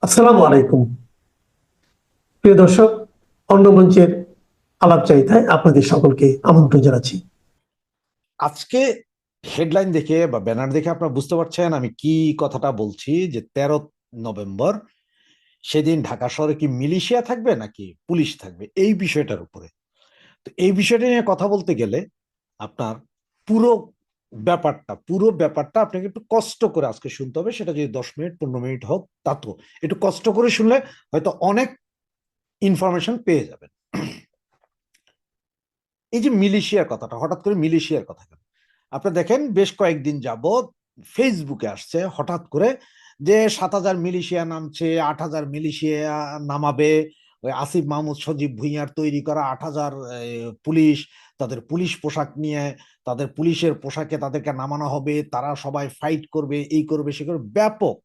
আসসালামু আলাইকুম। প্রিয় দর্শক, অন্নমঞ্চের আলাপচারিতায় আপনাদের সকলকে আমন্ত্রণ জানাচ্ছি। আজকে হেডলাইন দেখে বা ব্যানার দেখে আপনারা বুঝতে পারছেন আমি কি কথাটা বলছি, যে 13 নভেম্বর সেদিন ঢাকা শহরে কি মিলিশিয়া থাকবে নাকি পুলিশ থাকবে এই বিষয়টার উপরে। তো এই বিষয়টা নিয়ে কথা বলতে গেলে আপনার পুরো পুরো ব্যাপারটা আপনাকে একটু কষ্ট করে আজকে শুনতে হবে। সেটা যদি 10 মিনিট 15 মিনিট হোক, তা তো একটু কষ্ট করে শুনলে হয়তো অনেক ইনফরমেশন পেয়ে যাবেন। এই যে মিলিশিয়ার কথাটা, হঠাৎ করে মিলিশিয়ার কথা কেন? আপনারা দেখেন বেশ কয়েকদিন যাবৎ ফেসবুকে আসছে হঠাৎ করে যে 7,000 মিলিশিয়া নামছে, 8,000 মিলিশিয়া নামাবে। ওই আসিফ মাহমুদ সজীব ভুঁইয়ার তৈরি করা 8,000 পুলিশ, তাদের পুলিশ পোশাক নিয়ে, তাদের পুলিশের পোশাকে তাদেরকে নামানো হবে, তারা সবাই ফাইট করবে, এই করবে সে করবে, ব্যাপক।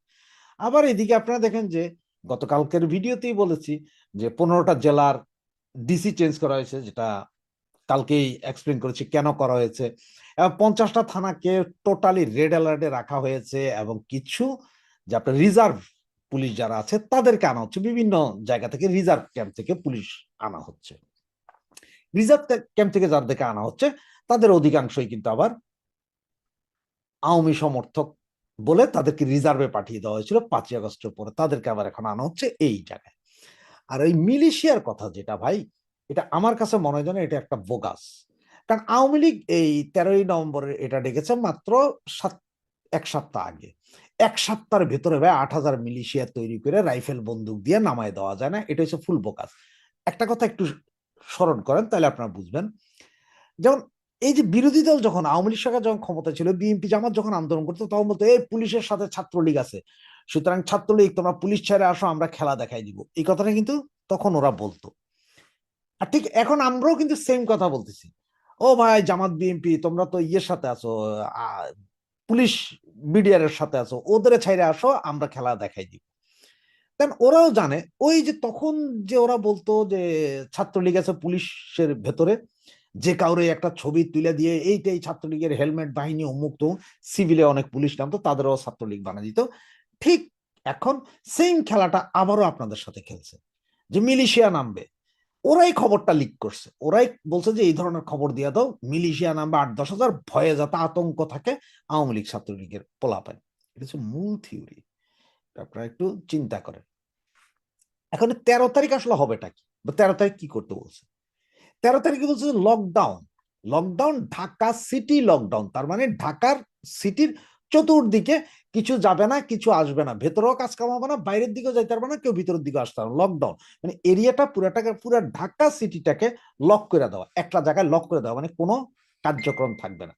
আবার এদিকে আপনারা দেখেন যে গতকালকের ভিডিওতেই বলেছি যে 15টা জেলার ডিসি চেঞ্জ করা হয়েছে, যেটা কালকেই এক্সপ্লেন করেছি কেন করা হয়েছে। এবং 50টা থানাকে টোটালি রেড অ্যালার্টে রাখা হয়েছে, এবং কিছু যে আপনার রিজার্ভ পুলিশ যারা আছে তাদেরকে আনা হচ্ছে, বিভিন্ন জায়গা থেকে রিজার্ভ ক্যাম্প থেকে পুলিশ আনা হচ্ছে। রিজার্ভ ক্যাম্প থেকে যাদেরকে আনা হচ্ছে তাদের অধিকাংশই কিন্তু আবার আওয়ামী সমর্থক বলে তাদেরকে রিজার্ভে পাঠিয়ে দেওয়া হয়েছিল 5ই আগস্টের পরে, তাদেরকে আবার এখন আনা হচ্ছে এই জায়গায়। আর ওই মিলিশিয়ার কথা যেটা ভাই, এটা আমার কাছে মনে হয় যেন এটা একটা বোগাস। কারণ আওয়ামী লীগ এই 13ই নভেম্বরে এটা ডেকেছে মাত্র এক সপ্তাহ আগে। এক সপ্তাহের ভেতরে ভাই 8,000 মিলিশিয়া তৈরি করে রাইফেল বন্দুক দিয়ে নামায় দেওয়া যায় না, এটা হচ্ছে ফুল বোকাস। একটা কথা একটু স্মরণ করেন তাহলে আপনারা বুঝবেন। যেমন এই যে বিরোধী দল যখন আওয়ামী লীগ সরকার যখন ক্ষমতা ছিল, বিএনপি জামাত যখন আন্দোলন করতো তখন বলতো এই পুলিশের সাথে ছাত্রলীগ আছে, সুতরাং ছাত্রলীগ তোমরা পুলিশ ছেড়ে আসো, আমরা খেলা দেখাই দিব, এই কথাটা কিন্তু তখন ওরা বলতো। আর ঠিক এখন আমরাও কিন্তু সেম কথা বলতেছি। ও ভাই জামাত বিএনপি তোমরা তো ইয়ের সাথে আছো, পুলিশ বিডিআর এর সাথে আছো, ওদের ছাইরে আসো, আমরা খেলা দেখাই দিব। দেন ওরাও জানে ওই যে তখন যে ওরা বলতো যে ছাত্রলীগ আছে পুলিশের ভেতরে, যে কাউরে একটা ছবি তুলে দিয়ে এইটাই ছাত্রলীগের হেলমেট বাহিনী অমুক তো, সিভিলে অনেক পুলিশ নামতো তাদেরও ছাত্রলীগ বানা দিত। ঠিক এখন সেম খেলাটা আবারও আপনাদের সাথে খেলছে, যে মিলিশিয়া নামবে। ওরাই খবরটা লিক করছে, ওরাই বলছে যে এই ধরনের খবর দিয়ে দাও, মিলিশিয়া নামবে 8-10 হাজার, ভয়ে যাতে আতঙ্ক থাকে আওয়ামী লীগ ছাত্রলীগের পোলাপান। এটা হচ্ছে মূল থিওরি, আপনারা একটু চিন্তা করেন। এখন 13 তারিখ আসলে হবেটা কি, বা 13 তারিখ কি করতে বলছে? 13 তারিখে বলছে lockdown. Lockdown, Dhaka city lockdown, তার মানে ঢাকার সিটির চতুর্দিকে কিছু যাবে না, কিছু আসবে না, ভেতরেও কাজ কাম হবে না, বাইরের দিকেও যাইতে পারবে না, কেউ ভিতরের দিকে আসতে পারবে না। লকডাউন মানে এরিয়াটা পুরাটাকে, পুরা ঢাকা সিটিটাকে লক করে দেওয়া, একটা জায়গায় লক করে দেওয়া, মানে কোনো কার্যক্রম থাকবে না।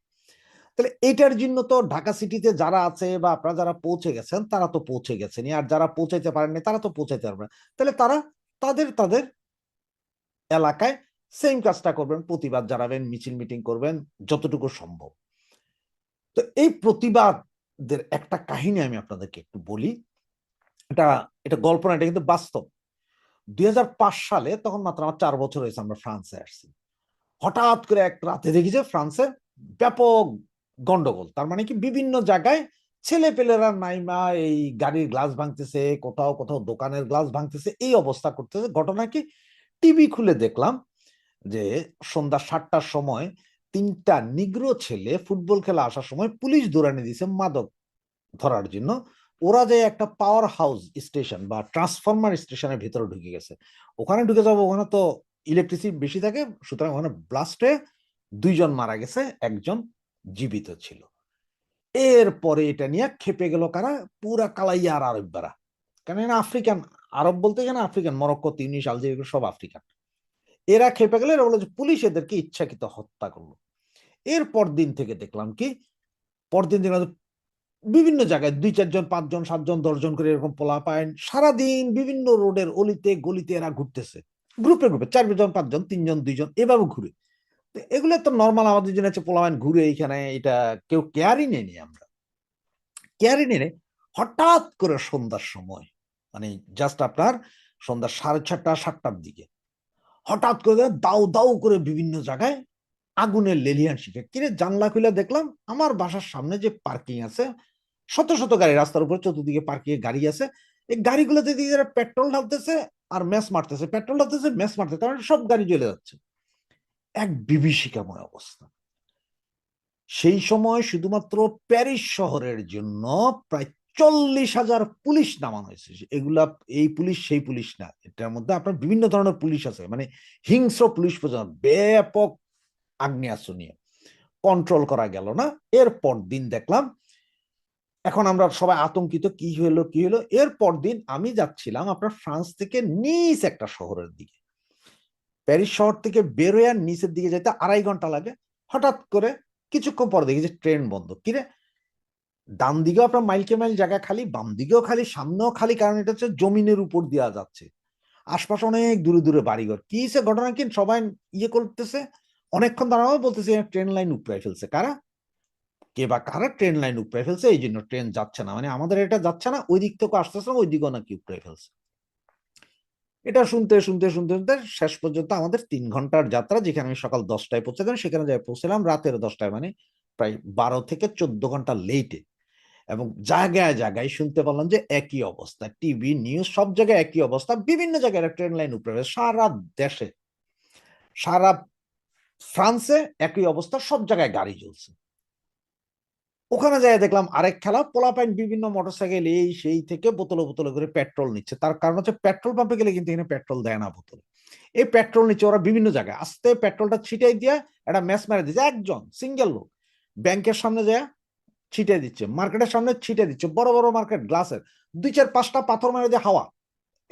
তাহলে এটার জন্য তো ঢাকা সিটিতে যারা আছে বা আপনারা যারা পৌঁছে গেছেন তারা তো পৌঁছে গেছেন, আর যারা পৌঁছাইতে পারেননি তারা তো পৌঁছাইতে পারবে না। তাহলে তারা তাদের তাদের এলাকায় সেম কাজটা করবেন, প্রতিবাদ জানাবেন, মিছিল মিটিং করবেন যতটুকু সম্ভব। তো এই প্রতিবাদের একটা কাহিনী আমি আপনাদেরকে একটু বলি। এটা এটা গল্প না, এটা কিন্তু বাস্তব। 2005 সালে, তখন মাত্র আমার 4 বছর হয়েছে, আমরা ফ্রান্সে আসছি। হঠাৎ করে এক রাতে দেখি যে ফ্রান্সে ব্যাপক গন্ডগোল। তার মানে কি, বিভিন্ন জায়গায় ছেলে পেলেরা নাইমা এই গাড়ির গ্লাস ভাঙতেছে, কোথাও কোথাও দোকানের গ্লাস ভাঙতেছে, এই অবস্থা করতেছে। ঘটনা কি, টিভি খুলে দেখলাম যে সন্ধ্যা 7টার সময় 3টা নিগ্রো ছেলে ফুটবল খেলা আসার সময় পুলিশ দৌড়ানি দিছে মাদক ধরার জন্য। ওরা যে একটা পাওয়ার হাউস স্টেশন বা ট্রান্সফরমার স্টেশনের ভিতরে ঢুকে গেছে। ওখানে ঢুকে যাবো, ওখানে তো ইলেকট্রিসিটি বেশি থাকে, সুতরাং ওখানে ব্লাস্টে 2 জন মারা গেছে, একজন জীবিত ছিল। এরপরে এটা নিয়ে খেপে গেল কারা, পুরা কালাইয়া আর আরবরা। কারণ এরা আফ্রিকান, আরব বলতে গেলে আফ্রিকান, মরক্কো, তিউনিস, আলজেরিয়া সব আফ্রিকান। এরা খেপে গেলে এরা বলে যে পুলিশ এদেরকে ইচ্ছাকৃত হত্যা করলো। এর পরদিন থেকে দেখলাম কি, পরদিন দেখলাম বিভিন্ন জায়গায় 2-4 জন, 5 জন, 7 জন, 10 জন করে এরকম পোলাপাইন সারাদিন বিভিন্ন রোডের অলিতে গলিতে এরা ঘুরতেছে, গ্রুপে গ্রুপে 4 জন, 5 জন, 3 জন, 2 জন এভাবে ঘুরে। এগুলো তো নর্মাল, আমাদের জন্য হচ্ছে পোলাপাইন ঘুরে এইখানে, এটা কেউ কেয়ারই নেই। আমরা কেয়ারই নেই। হঠাৎ করে সন্ধ্যার সময়, মানে জাস্ট আপনার সন্ধ্যা 6:30 7টার দিকে হঠাৎ করে দাউ দাউ করে বিভিন্ন জায়গায় আগুনের লেলিহান শিখে। কিরে, জানলা খুলে দেখলাম আমার বাসার সামনে যে পার্কিং আছে, শত শত গাড়ি রাস্তার উপরে চতুর্দিকে পার্কিং গাড়ি আছে, এই গাড়িগুলোতে দিয়ে যারা পেট্রোল ঢালতেছে আর ম্যাচ মারতেছে, পেট্রোল ঢালতেছে ম্যাচ মারতেছে, তার মানে সব গাড়ি জ্বলে যাচ্ছে। এক বিভীষিকাময় অবস্থা। সেই সময় শুধুমাত্র প্যারিস শহরের জন্য প্রায় 40,000 পুলিশ নামানো হয়েছে। এগুলা এই পুলিশ সেই পুলিশ না, এটার মধ্যে আপনার বিভিন্ন ধরনের পুলিশ আছে, মানে হিংস্র পুলিশ পর্যন্ত, ব্যাপক আগ্নেয়াস্ত্র নিয়ে। কন্ট্রোল করা গেল না। এরপর দিন দেখলাম, এখন আমরা সবাই আতঙ্কিত, কি হলো কি হলো। এরপর দিন আমি যাচ্ছিলাম আপনার ফ্রান্স থেকে নিস একটা শহরের দিকে। প্যারিস শহর থেকে বেরোয় নিচের দিকে যেতে 2.5 ঘন্টা লাগে। হঠাৎ করে কিছুক্ষণ পর দেখি যে ট্রেন বন্ধ। কিরে, ডান দিকেও আপনার মাইলকে মাইল জায়গা খালি, বাম দিকেও খালি, সামনেও খালি, কারণ এটা হচ্ছে জমিনের উপর দেওয়া যাচ্ছে। আশপাশে অনেক দূরে দূরে বাড়িঘর। কি সে ঘটনা, কি সবাই ইয়ে করতেছে, অনেকক্ষণ দাঁড়াও বলতেছে ট্রেন লাইন উপড়াই ফেলছে। কারা, কে বা কারা ট্রেন লাইন উপড়াই ফেলছে, এই জন্য ট্রেন যাচ্ছে না, মানে আমাদের এটা যাচ্ছে না, ওই দিক থেকে আসতেছে না, ওই দিকেও নাকি উপড়াই ফেলছে। এটা শুনতে শুনতে শুনতে শুনতে শেষ পর্যন্ত আমাদের 3 ঘন্টার যাত্রা, যেখানে আমি সকাল 10টায় পৌঁছে গেলাম, সেখানে যাই পৌঁছলাম রাতের 10টায়, মানে প্রায় 12 থেকে 14 ঘন্টা লেটে। এবং জায়গায় জায়গায় শুনতে পারলাম যে একই অবস্থা, টিভি নিউজ সব জায়গায় একই অবস্থা, বিভিন্ন জায়গায় ট্রেন লাইন উপরে, সারা দেশে, সারা ফ্রান্সে একই অবস্থা, সব জায়গায় গাড়ি জ্বলছে। ওখানে যাই দেখলাম আরেক খেলা, পোলাপাইন বিভিন্ন মোটরসাইকেল এই সেই থেকে বোতলে বোতলে করে পেট্রোল নিচ্ছে। তার কারণ হচ্ছে পেট্রোল পাম্পে গেলে কিন্তু এখানে পেট্রোল দেয় না বোতলে, এই পেট্রোল নিচ্ছে ওরা বিভিন্ন জায়গায়। আস্তে পেট্রোলটা ছিটাই দিয়ে একটা ম্যাচ মেরে দিচ্ছে, একজন সিঙ্গেল লোক ব্যাংকের সামনে যায় ছিটে দিচ্ছে, মার্কেটের সামনে ছিটে দিচ্ছে, বড় বড় মার্কেট গ্লাসের 2 4 5টা পাথর মেরে দিয়ে হাওয়া,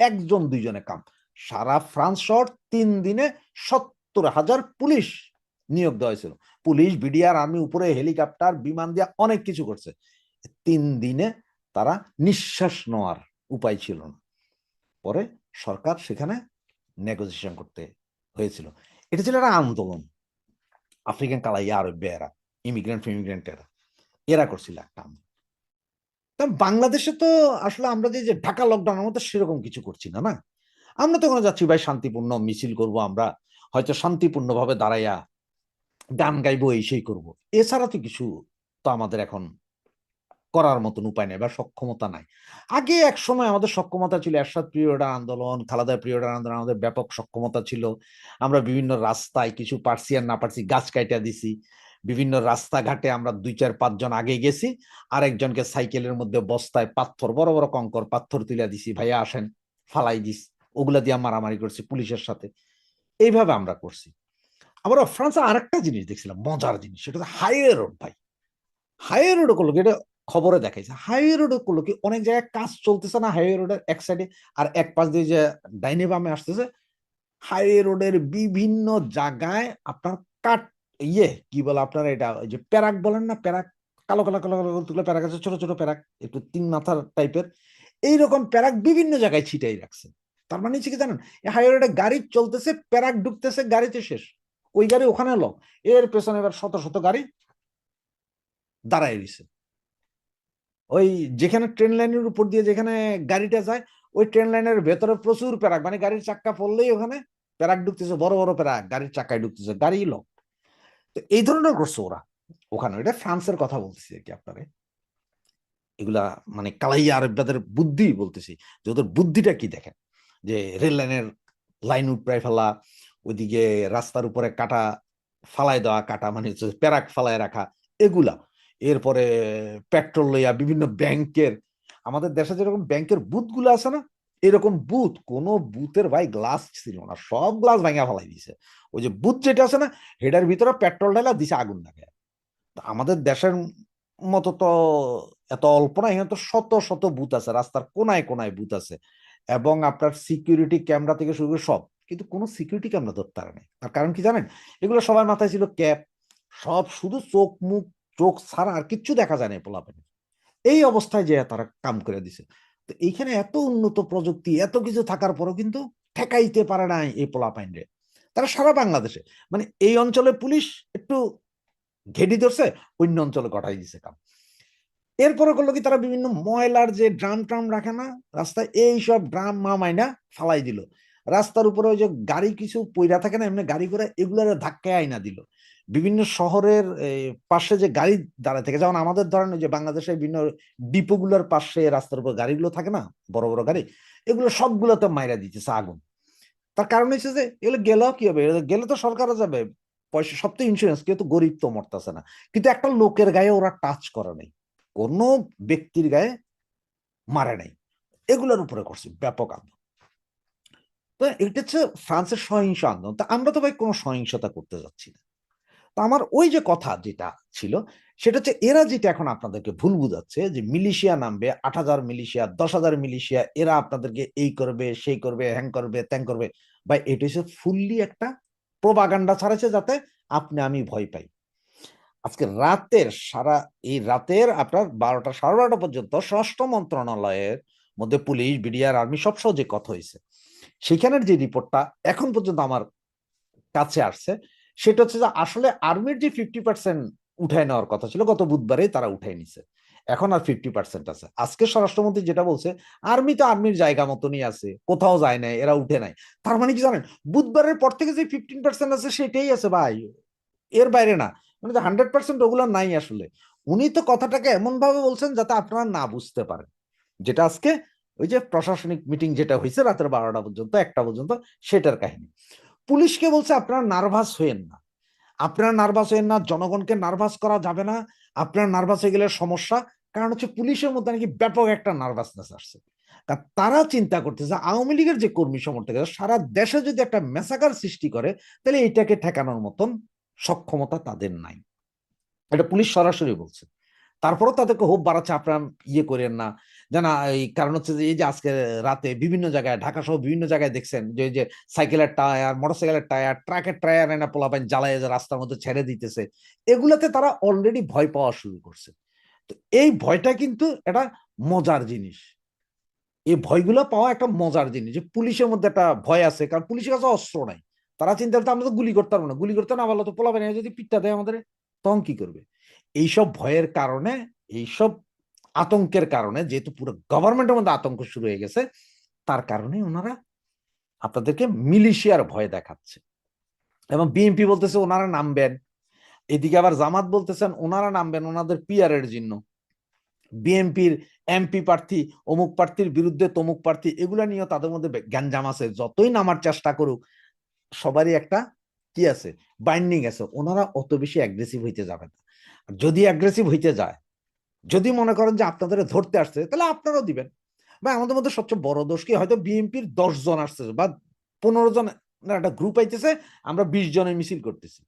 একজন দুইজনে কাম। সারা ফ্রান্স শহর 3 দিনে 70,000 পুলিশ নিয়োগ দেওয়া হয়েছিল। পুলিশ, বিডিআর, আর্মি, উপরে হেলিকপ্টার, বিমান দিয়ে অনেক কিছু করছে। 3 দিনে তারা নিঃশ্বাস নেওয়ার উপায় ছিল না। পরে সরকার সেখানে নেগোসিয়েশন করতে হয়েছিল। এটা ছিল একটা আন্দোলন। আফ্রিকান কালাইয়া আর বেয়ারা, ইমিগ্রেন্টেরা, এরা করছিল একটা আন্দোলন। বাংলাদেশে তো আসলে আমরা যে ঢাকা লকডাউনের মতো সেরকম কিছু করছি না, না। আমরা তো ওখানে যাচ্ছি ভাই শান্তিপূর্ণ মিছিল করব, আমরা হয়তো শান্তিপূর্ণ ভাবে দাঁড়াইয়া গান গাইবো, এই সেই করবো। এছাড়া তো কিছু তো আমাদের এখন করার মতন উপায় নেই বা সক্ষমতা নাই। আগে এক সময় আমাদের সক্ষমতা ছিল, এরশাদ পিরিয়ডের আন্দোলন, খালেদা পিরিয়ডের আন্দোলন, আমাদের ব্যাপক সক্ষমতা ছিল। আমরা বিভিন্ন রাস্তায় কিছু পারছি আর না পারছি গাছ কাইটা দিছি, বিভিন্ন রাস্তাঘাটে আমরা 2 4 5 জন আগে গেছি, আরেকজনকে সাইকেলের মধ্যে বস্তায় পাথর, বড় বড় কঙ্কর পাথর তুলে দিছি, ভাইয়া আসেন, ফালাই দিস, ওগুলা দিয়ে মারামারি করছি পুলিশের সাথে। এইভাবে আমরা করছি। আবার ফ্রান্সে আরেকটা জিনিস দেখছিলাম, মজার জিনিস, সেটা হাইওয়ে রোড। ভাই হাইওয়ে রোড করলো কি, এটা খবরে দেখাইছে, হাইওয়ে রোড করলো কি, অনেক জায়গায় কাজ চলতেছে না হাইওয়ে রোডের এক সাইডে, আর এক পাশ দিয়ে যে ডাইনে বামে আসতেছে, হাইওয়ে রোডের বিভিন্ন জায়গায় আপনার কাট, কি বলে আপনার এটা, ওই যে প্যারাক বলেন না, প্যারাক, কালো কালো কালো কালো তুলে প্যারাক আছে, ছোট ছোট প্যারাক, একটু 3 মাথার টাইপের, এইরকম প্যারাক বিভিন্ন জায়গায় ছিটাই রাখছে। তার মানে হচ্ছে কি জানেন, হাইওয়ে রোডে গাড়ি চলতেছে, প্যারাক ঢুকতেছে, গাড়িতে শেষ, ওই গাড়ি ওখানে লক, এর পেছনে এবার শত শত গাড়ি দাঁড়ায় দিছে। ওই যেখানে ট্রেন লাইনের উপর দিয়ে যেখানে গাড়িটা যায়, ওই ট্রেন লাইনের ভেতরে প্রচুর প্যারাক, মানে গাড়ির চাক্কা পড়লেই ওখানে প্যারাক ঢুকতেছে, বড় বড় প্যারাক গাড়ির চাক্কায় ঢুকতেছে, গাড়ি লক। তো এই ধরনের করছে ওরা ওখানে। এটা ফ্রান্সের কথা বলতেছি আর কি আপনারে, এগুলা মানে কালাইয়া আরবদের বুদ্ধি বলতেছি, যে ওদের বুদ্ধিটা কি দেখেন, যে রেল লাইনের লাইন উপড়ায় ফেলা, ওইদিকে রাস্তার উপরে কাটা ফালাই দেওয়া, কাটা মানে হচ্ছে প্যারাক ফালায় রাখা, এগুলা। এরপরে পেট্রোল লইয়া বিভিন্ন ব্যাংকের, আমাদের দেশে যেরকম ব্যাংকের বুথ গুলো আছে না, এরকম বুথ, কোন বুথের ভাই গ্লাস ছিল না, সব গ্লাস ভাঙা ফেলাই দিছে। ওই যে বুথ যেটা আছে না, হেডার ভিতরে পেট্রোল ঢালা দিছে, আগুন লাগে। আমাদের দেশের মতো তো এত অল্প না, এখানে তো শত শত বুথ আছে, রাস্তার কোনায় কোনায় বুথ আছে, এবং আপনার সিকিউরিটি ক্যামেরা থেকে শুরু করে সব, কিন্তু কোনো সিকিউরিটি ক্যামেরা ধরতে পারে নাই। তার কারণ কি জানেন, এগুলো সবার মাথায় ছিল ক্যাপ, সব শুধু চোখ মুখ, চোখ ছাড়া আর কিচ্ছু দেখা যায় না পোলাপেন। এই অবস্থায় যে তারা কাম করে দিছে। তো এইখানে এত উন্নত প্রযুক্তি, এত কিছু থাকার পরও কিন্তু ঠেকাইতে পারে নাই এই পোলাপাইনরে। তারা সারা বাংলাদেশে, মানে এই অঞ্চলের পুলিশ একটু ঘেডি ধরছে, অন্য অঞ্চলে গঠাই দিছে কাম। এরপরে করলো কি, তারা বিভিন্ন ময়লার যে ড্রাম ট্রাম রাখে না রাস্তায়, এই সব ড্রাম মাইনা ফালাই দিল রাস্তার উপরে। ওই যে গাড়ি কিছু পয়রা থাকে না এমনি গাড়ি করে, এগুলোর ধাক্কায় আইনা দিল। বিভিন্ন শহরের পাশে যে গাড়ি দাঁড়ায় থাকে, যেমন আমাদের ধরেন ওই যে বাংলাদেশের বিভিন্ন ডিপোগুলোর পাশে রাস্তার উপর গাড়িগুলো থাকে না, বড় বড় গাড়ি, এগুলো সবগুলোতে মাইরা দিতেছে আগুন। তার কারণ হচ্ছে যে এগুলো গেলেও কি হবে, গেলে তো সরকারও যাবে, পয়সা সব তো ইন্স্যুরেন্স, কেউ তো গরিব তো মরতেছে না। কিন্তু একটা লোকের গায়ে ওরা টাচ করে নাই, কোনো ব্যক্তির গায়ে মারে নাই, এগুলোর উপরে করছে ব্যাপক আন্দোলন। তো এটা হচ্ছে ফ্রান্সের সহিংস আন্দোলন। তা আমরা তো ভাই কোনো সহিংসতা করতে যাচ্ছি না। তো আমার ওই যে কথা যেটা ছিল সেটা হচ্ছে এরা যেটা এখন আপনাদেরকে ভুল বুঝাচ্ছে যে মিলিশিয়া নামবে, 8,000 মিলিশিয়া, 10,000 মিলিশিয়া, এরা আপনাদেরকে এই করবে সেই করবে হ্যাং করবে ত্যাং করবে। ভাই এটা হচ্ছে ফুললি একটা প্রোপাগান্ডা ছাড়াচ্ছে যাতে আপনি আমি ভয় পাই। আজকে রাতের এই রাতের আপনার 12টা 12:30 পর্যন্ত স্বরাষ্ট্র মন্ত্রণালয়ের মধ্যে পুলিশ, বিডিআর, আর্মি সব সহ যে কথা হয়েছে, সেখানের যে রিপোর্টটা এখন পর্যন্ত আমার কাছে আসছে সেটা হচ্ছে যে আসলে আর্মির যে 50% উঠায় নেওয়ার কথা ছিল গত বুধবারে তারা উঠাই নিছে, এখন আর 50% আছে। আজকে স্বরাষ্ট্রমন্ত্রী যেটা বলছে, আর্মি তো আর্মির জায়গা মতনই আছে, কোথাও যায় নাই, এরা উঠে নাই। তার মানে কি জানেন, বুধবারের পর থেকে যে 15% আছে সেটাই আছে ভাই, এর বাইরে না। মানে 100% ওগুলো নাই আসলে। উনি তো কথাটাকে এমন ভাবে বলছেন যাতে আপনারা না বুঝতে পারেন, যেটা আজকে ওই যে প্রশাসনিক মিটিং যেটা হয়েছে রাতের 12টা পর্যন্ত 1টা পর্যন্ত, সেটার কাহিনী। পুলিশকে বলছে আপনারা নার্ভাস হইেন না, আপনারা নার্ভাস হইেন না, জনগণকে নার্ভাস করা যাবে না, আপনারা নার্ভাস হয়ে গেলে সমস্যা। কারণ হচ্ছে পুলিশের মধ্যে নাকি ব্যাপক একটা নার্ভাসনেস আসছে। কারণ তারা চিন্তা করতেছে আওয়ামী লীগের যে কর্মী সমর্থক সারা দেশে যদি একটা মেসাকার সৃষ্টি করে, তাহলে এটাকে ঠেকানোর মতন সক্ষমতা তাদের নাই। এটা পুলিশ সরাসরি বলছে। তারপরেও তাদেরকে হোপ বাড়াচ্ছে আপনারা ইয়ে করেন না, জানা এই কারণ হচ্ছে যে এই যে আজকে রাতে বিভিন্ন জায়গায়, ঢাকা সহ বিভিন্ন জায়গায় দেখছেন যে যে সাইকেলের টায়ার, মোটরসাইকেলের টায়ার, ট্রাকের টায়ার এনে পোলাপাইন জ্বালায় যে রাস্তার মধ্যে ছেড়ে দিতেছে, এগুলাতে তারা অলরেডি ভয় পাওয়া শুরু করছে। তো এই ভয়টা কিন্তু এটা মজার জিনিস, এই ভয়গুলো পাওয়া একটা মজার জিনিস, যে পুলিশের মধ্যে একটা ভয় আছে, কারণ পুলিশের কাছে অস্ত্র নাই। তারা চিন্তা করতে আমরা তো গুলি করতে পারবো না, গুলি করতে না পারলে তো পোলাপাইন যদি পিঠটা দেয় আমাদের, তখন কি করবে? এইসব ভয়ের কারণে, এইসব আতঙ্কের কারণে, যেহেতু পুরো গভর্নমেন্টের মধ্যে আতঙ্ক শুরু হয়ে গেছে, তার কারণে ওনারা আপনাদেরকে মিলিশিয়ার ভয় দেখাচ্ছে। এবং বিএনপি বলতেছে ওনারা নামবেন, এদিকে আবার জামাত বলতেছেন ওনারা নামবেন ওনাদের পিআর এর জন্য, বিএনপির এমপি প্রার্থী অমুক প্রার্থীর বিরুদ্ধে তমুক প্রার্থী, এগুলা নিয়ে তাদের মধ্যে গ্যাঞ্জাম আছে। যতই নামার চেষ্টা করুক, সবারই একটা কি আছে, বাইন্ডিং আছে, ওনারা অত বেশি অ্যাগ্রেসিভ হইতে যাবে না। যদি অ্যাগ্রেসিভ হইতে যায়, যদি মনে করেন যে আপনাদের ধরতে আসছে, তাহলে আপনারাও দিবেন। বা আমাদের মধ্যে সবচেয়ে বড় দোষ কি, হয়তো বিএনপির 10 জন আসছে বা 15 জন একটা গ্রুপ আইতেছে, আমরা 20 জনের মিছিল করতেছি,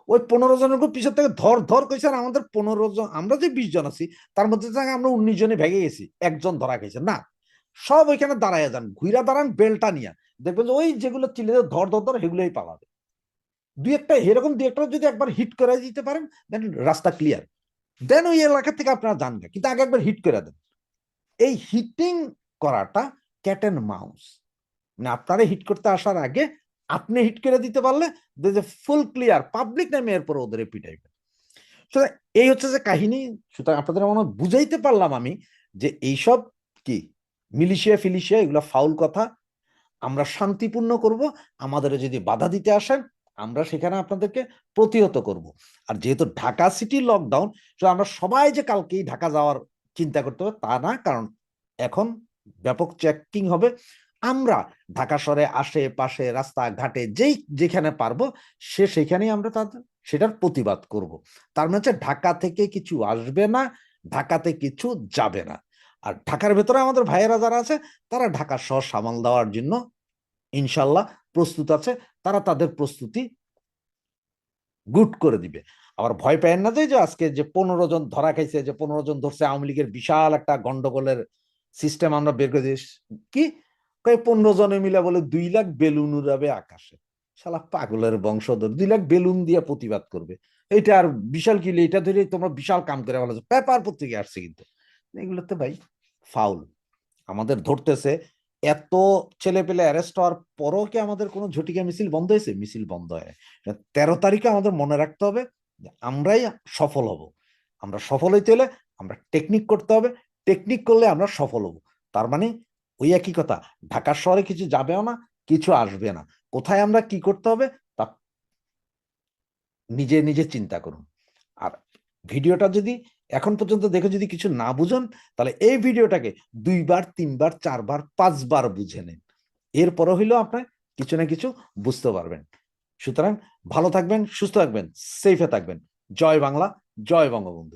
ওই 15 জনের গ্রুপ পিছন থেকে ধর ধর কইছে, আর আমাদের 15 জন, আমরা যে 20 জন আছি তার মধ্যে আমরা 19 জনে ভেঙে গেছি, একজন ধরা খাইছে না। সব ওইখানে দাঁড়ায় যান, ঘুরা দাঁড়ান বেলটা নিয়ে, দেখবেন যে ওই যেগুলো চিলে ধর ধর ধর সেগুলোই পালাবে। দুই একটা এরকম দুই একটা যদি একবার হিট করে দিতে পারেন, দেন রাস্তা ক্লিয়ার, দেন ওই এলাকা থেকে আপনারা জানবেন। কিন্তু আগে একবার হিট করে দেন। এই হিটিং করাটা ক্যাট এন্ড মাউস, মানে আপনারা হিট করতে আসার আগে আপনি হিট করে দিতে পারলে ফুল ক্লিয়ার, পাবলিক নামে এরপর ওদের পিটাইবে। এই হচ্ছে যে কাহিনী। সুতরাং আপনাদের মনে বুঝাইতে পারলাম আমি যে এইসব কি মিলিশিয়া ফিলিশিয়া এগুলো ফাউল কথা, আমরা শান্তিপূর্ণ করব। আমাদের যদি বাধা দিতে আসেন, আমরা সেখানে আপনাদেরকে প্রতিহত করব। আর যেহেতু ঢাকা সিটি লকডাউন, আমরা সবাই যে কালকেই ঢাকা যাওয়ার চিন্তা করতে হবে তা না, কারণ এখন ব্যাপক চেকিং হবে। আমরা ঢাকা শহরে আশেপাশে রাস্তাঘাটে যেই যেখানে পারবো সেখানেই আমরা তাদের সেটার প্রতিবাদ করব। তার মানে হচ্ছে ঢাকা থেকে কিছু আসবে না, ঢাকাতে কিছু যাবে না। আর ঢাকার ভেতরে আমাদের ভাইয়েরা যারা আছে, তারা ঢাকা শহর সামাল দেওয়ার জন্য ইনশাল্লাহ প্রস্তুত আছে, তারা তাদের প্রস্তুতি গুড করে দিবে। আবার ভয় পেয়েন না যে আজকে যে 15 জন ধরা খাইছে, যে 15 জন ধরছে, আওয়ামী লীগের বিশাল একটা গন্ডগোলের সিস্টেম আমরা বের করে দিস কি, 15 জনে মিলে বলে 2 লাখ বেলুন উড়াবে আকাশে। শালা পাগলের বংশধর 2 লাখ বেলুন দিয়ে প্রতিবাদ করবে, এটা আর বিশাল কি, এটা ধরে তোমরা বিশাল কাম করে বলা, পেপার পত্রিকা আসছে। কিন্তু এগুলোতে ভাই ফাউল, আমাদের ধরতেছে। এত ছেলে পেলে অ্যারেস্ট হওয়ার পরও কি আমাদের কোনো ঝটিকা মিছিল বন্ধ হয়েছে? মিছিল বন্ধ হয়। 13 তারিখে আমাদের মনে রাখতে হবে যে আমরাই সফল হব। আমরা সফল হইতে হলে আমরা টেকনিক করতে হবে, টেকনিক করলে আমরা সফল হব। তার মানে ওই একই কথা, ঢাকার শহরে কিছু যাবেও না, কিছু আসবে না। কোথায় আমরা কি করতে হবে তা নিজে নিজে চিন্তা করুন। আর ভিডিওটা যদি এখন পর্যন্ত দেখে যদি কিছু না বুঝুন, তাহলে এই ভিডিওটাকে 2 বার 3 বার 4 বার 5 বার বুঝে নিন, এরপরও হইলেও আপনার কিছু না কিছু বুঝতে পারবেন। সুতরাং ভালো থাকবেন, সুস্থ থাকবেন, সেফে থাকবেন। জয় বাংলা, জয় বঙ্গবন্ধু।